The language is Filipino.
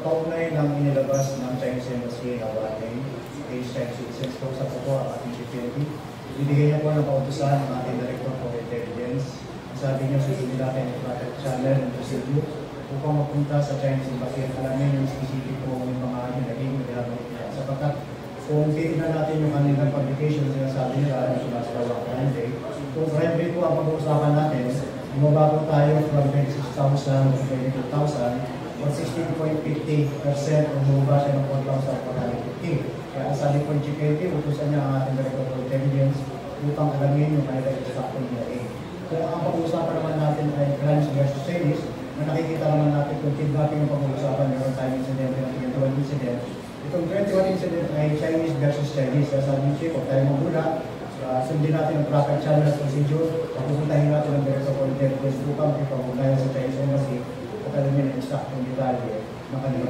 kaugnay ng inilabas ng Chinese Embassy na warning against Chinese citizens po sa po ang ating security. Binigay niya po ng kautusan ng ating Director for Intelligence. Sabi niyo, susundin natin yung private channel and procedure upang mapunta sa Chinese Embassy at alamin yung specific po yung mga naging ginagawa niya. Sapagkat kung titignan natin yung kanilang publication, sinasabi nila na sumasalawa ka hindi. Kung crime rate po ang pag-uusapan natin, bumabago tayo from 26,000 to 22,000 or 60.50% o bumaba siya ng 4,450. Kaya sabi po yung GKT, utusan niya ang ating Director of Intelligence upang alamin yung kanilang extraction nila. Kung ang pag-uusapan naman natin ay crimes versus Chinese, na nakikita naman natin kung kidnapping yung pag-uusapan, meron tayong incident, meron 21 incident. Itong 21 incident ay Chinese versus Chinese. Kaya sabi niyo, huwag tayo magula, sundin natin ang proper channel procedure, papupuntahin natin ang Director of Intelligence upang ipag-ugnayan sa Chinese Embassy at alamin ang extraction detalye ng kanilang